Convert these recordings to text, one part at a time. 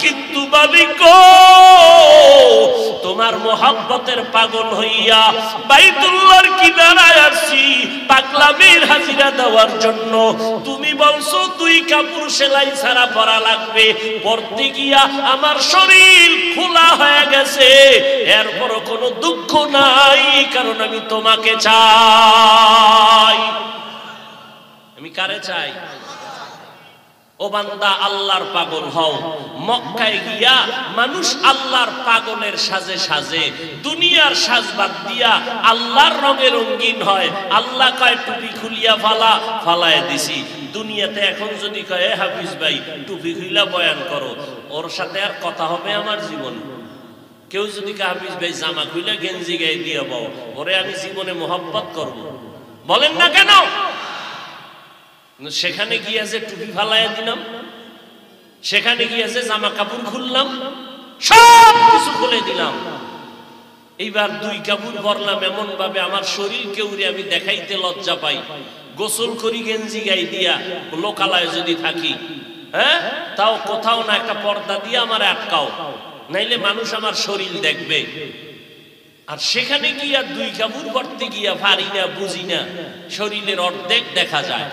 কিন্তু মালিক তোমার মোহাব্বতের পাগল হইয়া বাইতুল্লাহর কিনারায় আসছি পাগলামির হাজিরা দেওয়ার জন্য। তুমি বলছো 2 কাপড় সেলাই ছাড়া পরা লাগবে, পরতে গিয়া আমার শরীর খোলা হয়ে গেছে, এরপরও কোনো দুঃখ নাই, কারণ আমি তোমাকে চাই। আমি কারে চাই? ও বান্দা, আল্লাহর পাগল হও। মক্কায় গিয়া মানুষ আল্লাহর পাগলের সাজে সাজে দুনিয়ার সাজ বাদ দিয়া আল্লাহর রঙে রঙিন হয়। আল্লাহ কয় টুপি খুলিয়া ফালায় দিছি। দুনিয়াতে এখন যদি কয় হাফিজ ভাই টুপি খুইলা বয়ান করো, ওর সাথে আর কথা হবে আমার জীবন? কেউ যদি হাফিজ ভাই জামা খুইলা গেঞ্জি গায়ে দিয়ে বল, ওরে আমি জীবনে মোহাব্বত করব, বলেন না কেন? সেখানে গিয়ে যে টুপি ফালাইয়া দিলাম, সেখানে গিয়ে যে জামা কাপড় খুললাম, সব কিছু খুলে দিলাম। এইবার 2 কাপড় পরলাম এমন ভাবে আমার শরীর কেউরে আমি দেখাইতে লজ্জা পাই। গোসল করি গেঞ্জি গায়ে দিয়া লোকালয়ে যদি থাকি, হ্যাঁ, তাও কোথাও না একটা পর্দা দিয়ে আমার আটকাও, নাইলে মানুষ আমার শরীর দেখবে। আর সেখানে গিয়া 2 কাপড় পরতে গিয়া পারি না, বুঝি না, শরীরের অর্ধেক দেখা যায়।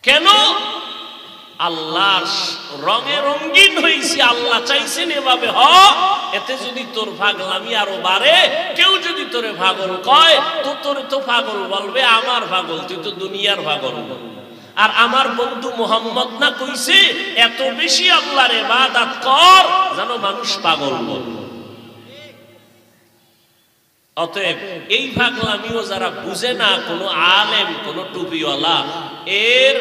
কেন? আল্লাহর রঙে রঙিন হইছি, আল্লাহ চাইছেন এভাবে হ। এতে যদি তোর পাগলামি আরো বাড়ে, কেউ যদি তোরে পাগল কয়, তো তোরে তো পাগল বলবে আমার পাগল, তুই তো দুনিয়ার পাগল। আর আমার বন্ধু মুহাম্মদ না কইছে এত বেশি আল্লাহর ইবাদত কর যেন মানুষ পাগল বলে। অতএব এই পাগলামিও যারা বুঝে না, কোনো আলেম, কোনো টুপিওয়ালা, এর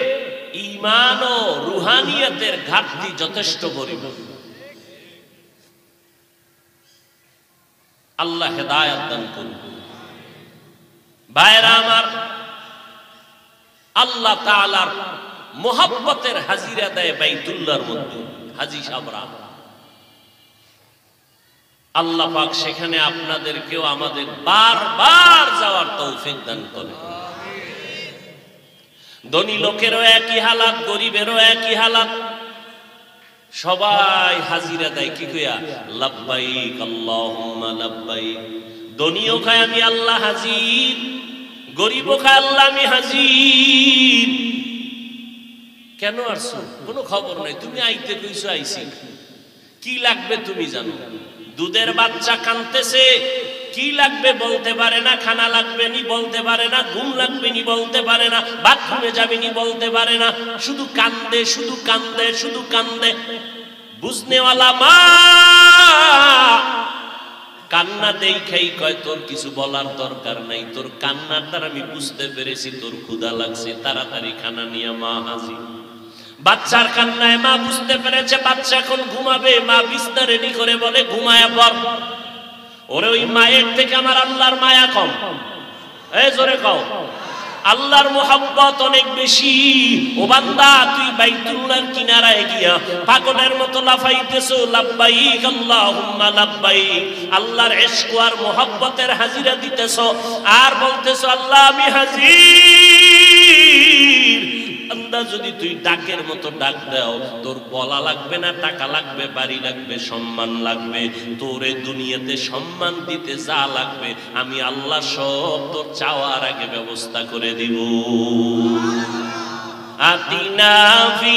ঈমান ও রুহানিয়তের ঘাটতি যথেষ্ট পরিমাণ। আল্লাহ হেদায়েত দান করুন। ভাইরা আমার, আল্লাহ তাআলার মুহাব্বতের হাজিরা দেয় বাইতুল্লাহর মধ্যে হাজী সাবরা। আল্লাহ পাক সেখানে আপনাদেরকেও আমাদের বারবার যাওয়ার তৌফিক দান করেন। ধনী লোকেরও একই হালাত, গরিবেরও একই হালাত, সবাই হাজিরা দেয় কি কইয়া? লাব্বাইক আল্লাহুম্মা লাব্বাইক। ধনীও খায় আমি আল্লাহ হাজির, গরিবও খায় আল্লাহ আমি হাজির। কেন আসছো? কোনো খবর নাই, তুমি আইতে কইছো আইছি। কি লাগবে তুমি জানো? দুধের বাচ্চা কাঁদতেছে, কি লাগবে বলতে পারে না, খানা লাগবে নি বলতে পারে না, ঘুম লাগবে নি বলতে পারে না, বাথরুমে যাবে নি বলতে পারে না, শুধু কান্দে, শুধু কান্দে, শুধু কান্দে। বুঝনেওয়ালা মা কান্না দেখাই কয় তোর কিছু বলার দরকার নাই, তোর কান্নার দ্বারা আমি বুঝতে পেরেছি তোর ক্ষুধা লাগছে, তাড়াতাড়ি খানা নিয়ে মা হাজির। বাচ্চার কান্নায় মা বুঝতে পেরেছে বাচ্চা এখন ঘুমাবে, মা বিছনা রেডি করে বলে ঘুমায়া পড়। ওরে ওই মায়ের থেকে আমার আল্লাহর মায়া কম? এই জোরে কও, আল্লাহর মুহাব্বত অনেক বেশি। ও বান্দা, তুই বাইতুল্লাহর কিনারায় গিয়া পাগলের মতো লাফাইতেছো, লাব্বাইক আল্লাহুম্মা লাব্বাইক, আল্লাহর ইশক আর মুহাব্বতের হাজিরা দিতেছো, আর বলতেছো আল্লাহ আমি হাজির। বান্দা, যদি তুই ডাকের মতো ডাক দাও, তোর বলা লাগবে না, টাকা লাগবে, বাড়ি লাগবে, সম্মান লাগবে, তোরে দুনিয়াতে সম্মান দিতে যা লাগবে আমি আল্লাহ সব তোর চাওয়ার আগে ব্যবস্থা করে দিব। আতিনা ফি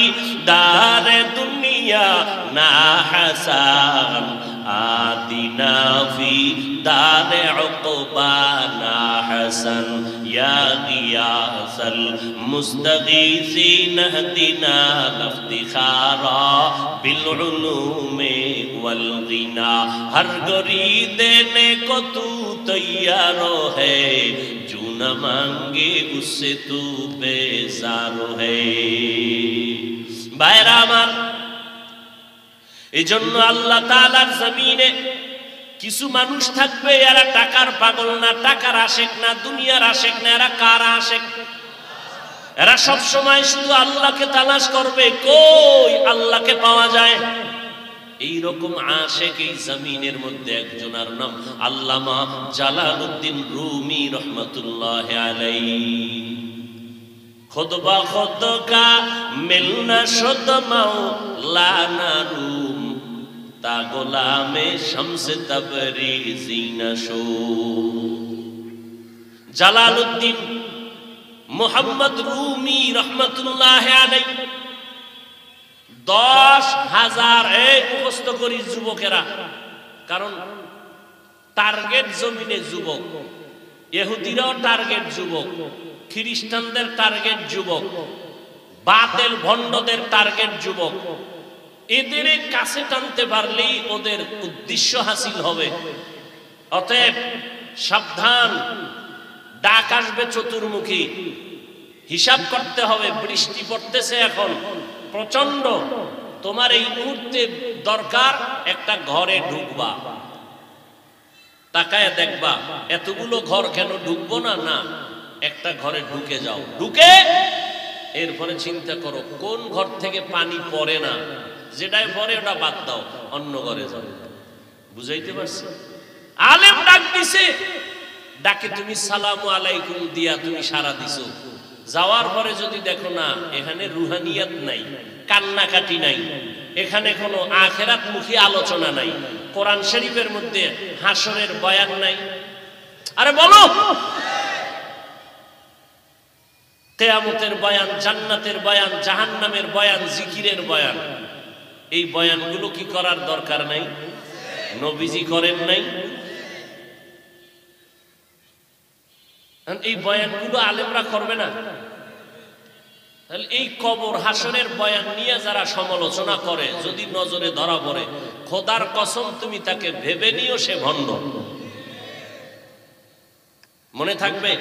দারে দুনিয়া না হাসান, আতিনা ফি দারে উকবা না হাসান, ইয়া গিয়াসাল মুস্তাগীসিন হদিনা লফতিখারা বিল উলুমে ওয়াল গিনা, হর গরি দেনে কো তু তৈয়ার है, जो न मांगे उससे तू बेजार है। ভাইরা আমার, এজন্য আল্লাহ তাআলার জমিনে কিছু মানুষ থাকবে, এরা টাকার পাগল না, টাকার আশেক না, দুনিয়ার আশেক না, এরা কার আশেক? এরা সব সময় শুধু আল্লাহকে তালাশ করবে, কই আল্লাহকে পাওয়া যায়। এইরকম আশেক এই জমিনের মধ্যে একজনের নাম আল্লামা জালালউদ্দিন রুমি রহমাতুল্লাহি আলাইহি। खुद ब खुद का मिलना शुद्ध मौलाना रूम ता गुलामे शम्स तबरीज़ी नशो। জালালউদ্দিন মুহাম্মদ রুমি রহমাতুল্লাহ আলাইহি 10,000 এই মুখস্থ করি যুবকেরা, কারণ টার্গেট জমিনে যুবক, ইহুদিরাও টার্গেট যুবক, খ্রিস্টানদের টার্গেট যুবক, বাতিল ভণ্ডদের টার্গেট যুবক। এদের কাছে টানতে পারলেই ওদের উদ্দেশ্য হাসিল হবে। অতএব সাবধান, ডাক আসবে চতুর্মুখী, হিসাব করতে হবে। বৃষ্টি পড়তেছে এখন প্রচন্ড, তোমার এই মুহূর্তে দরকার একটা ঘরে ঢুকবা, তাকায় দেখবা এতগুলো ঘর কেন ঢুকবো না, না একটা ঘরে ঢুকে যাও, ঢুকে এরপরে চিন্তা করো কোন ঘর থেকে পানি পড়ে না, যেটাই পড়ে ওটা বাদ দাও, অন্য ঘরে যাও। বুঝাইতে পারছি? আলেম ডাক দিছে, ডাকে তুমি সালামু আলাইকুম দিয়া তুমি সারা দিছো, যাওয়ার পরে যদি দেখো না এখানে রুহানিয়াত নাই, কান্নাকাটি নাই, এখানে কোনো আখিরাত মুখী আলোচনা নাই, কোরআন শরীফের মধ্যে হাসরের বয়ান নাই, আরে বলো কিয়ামতের বয়ান, জান্নাতের বয়ান, জাহান্নামের বয়ান, জিকিরের বয়ান, এই বয়ানগুলো কি করার দরকার নাই? নবীজি করেন নাই? এই বয়ানগুলো আলেমরা করবে না? তাহলে এই কবর হাসরের বয়ান নিয়ে যারা সমালোচনা করে যদি নজরে ধরা পড়ে, খোদার কসম তুমি তাকে ভেবে নিও সে ভণ্ড। মনে থাকবে,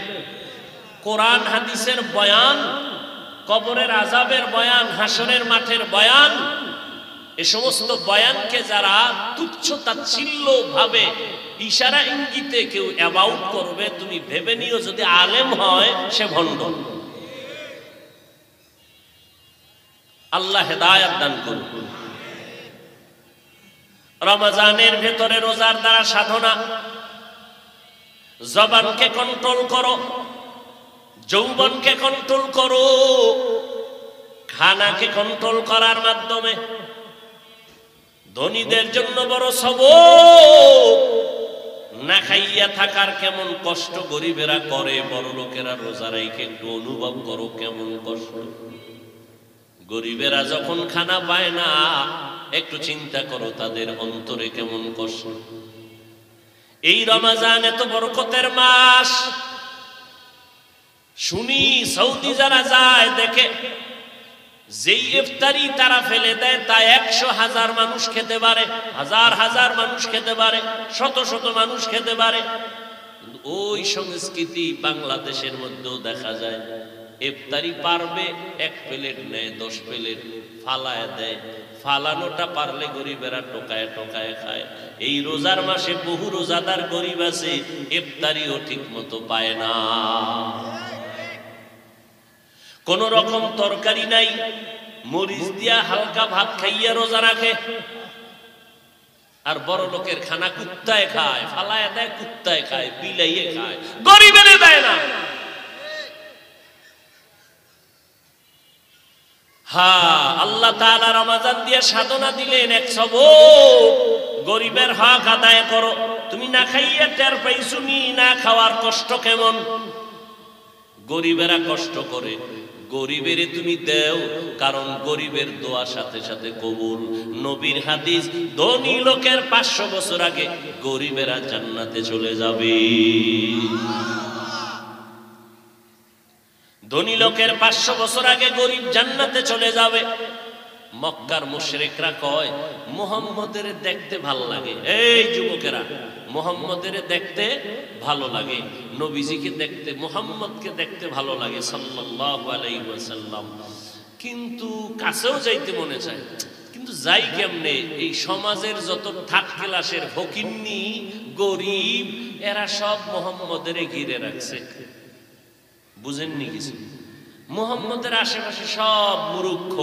কোরআন হাদিসের বয়ান, কবরের আযাবের বয়ান, হাসরের মাঠের বয়ান, এ সমস্ত বয়ানকে যারা তুচ্ছ তাচ্ছিল্য ভাবে ইশারা ইঙ্গিতে কেউ অ্যাবাউট করবে, তুমি ভেবে নিও যদি আলেম হয় সে ভণ্ড। আল্লাহ হেদায়েত দান করুন। রমজানের ভেতরে রোজার দ্বারা সাধনা, জবানকে কন্ট্রোল করো, যৌবনকে কন্ট্রোল করো, খানাকে কন্ট্রোল করার মাধ্যমে। ধনীদের জন্য বড় সবক, না খাইয়া থাকার কেমন কষ্ট গরিবেরা করে, বড় লোকেরা রোজা রাইখে একটু অনুভব করো কেমন কষ্ট। গরিবেরা যখন খানা পায় না একটু চিন্তা করো তাদের অন্তরে কেমন কষ্ট। এই রমজান এত বরকতের মাস, শুনি সৌদি যারা যায় দেখে যেই ইফতারি তারা ফেলে দেয় তা 100,000 মানুষ খেতে পারে, হাজার হাজার মানুষ খেতে পারে, শত শত মানুষ খেতে পারে। কিন্তু ওই সংস্কৃতি বাংলাদেশের মধ্যেও দেখা যায়। ইফতারি পারবে 1 প্লেট নেয়, 10 প্লেট ফালায় দেয়, ফালানোটা পারলে গরিবেরা টোকায় টোকায় খায়। এই রোজার মাসে বহু রোজাদার গরিব আছে, ইফতারিও ঠিক মতো পায় না, কোন রকম তরকারি নাই, মরিচ দিয়া হালকা ভাত খাইয়া রোজা রাখে। আর বড় লোকের খানা কুত্তায় খায়, ফালায় দেয়, কুত্তায় খায়, বিলাইয়ে খায়, গরিবের দেয় না। হ্যাঁ, আল্লাহ তাআলা রমজান দিয়ে সাধনা দিলেন, এক সবক, গরিবের হক আদায় করো। তুমি না খাইয়া টের পাইছো নি না খাওয়ার কষ্ট কেমন। গরিবেরা কষ্ট করে, গরিবের তুমি দেও, কারণ গরিবের দোয়া সাথে সাথে কবুল। নবীর হাদিস, ধনী লোকের 500 বছর আগে গরিবেরা জান্নাতে চলে যাবে। ধনী লোকের 500 বছর আগে গরিব জান্নাতে চলে যাবে। মক্কার মুশরিকরা কয় মুহাম্মদের দেখতে ভালো লাগে। এই যুবকেরা, মুহাম্মদের দেখতে ভালো লাগে, নবীজিকে দেখতে, মুহাম্মদকে দেখতে ভালো লাগে সাল্লাল্লাহু আলাইহি ওয়াসাল্লাম, কিন্তু কাছেও যাইতে মনে চায়, কিন্তু যাই কেমনে? এই সমাজের যত থার্ড ক্লাসের ফকিন্নি গরিব এরা সব মুহাম্মদের ঘিরে রাখছে। বুঝেননি কিছু? মুহাম্মদের আশেপাশে সব মূর্খ,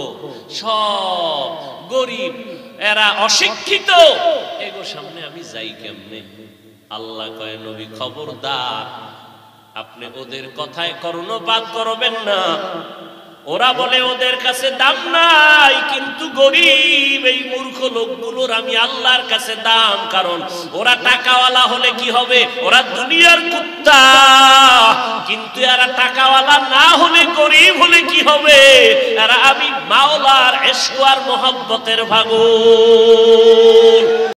সব গরিব, এরা অশিক্ষিত, এগো সামনে আমি যাই কেমনে? আল্লাহ কয় নবী খবরদার, আপনি ওদের কথায় কর্ণপাত করবেন না। ওরা বলে ওদের কাছে দাম নাই, কিন্তু গরিব এই মূর্খ লোকগুলোর আমি আল্লাহর কাছে দাম। কারণ ওরা টাকাওয়ালা হলে কি হবে, ওরা দুনিয়ার কুত্তা, কিন্তু এরা টাকাওয়ালা না হলে, গরিব হলে কি হবে, এরা আমি মাওলার ইশক আর মোহাব্বতের ভাগল।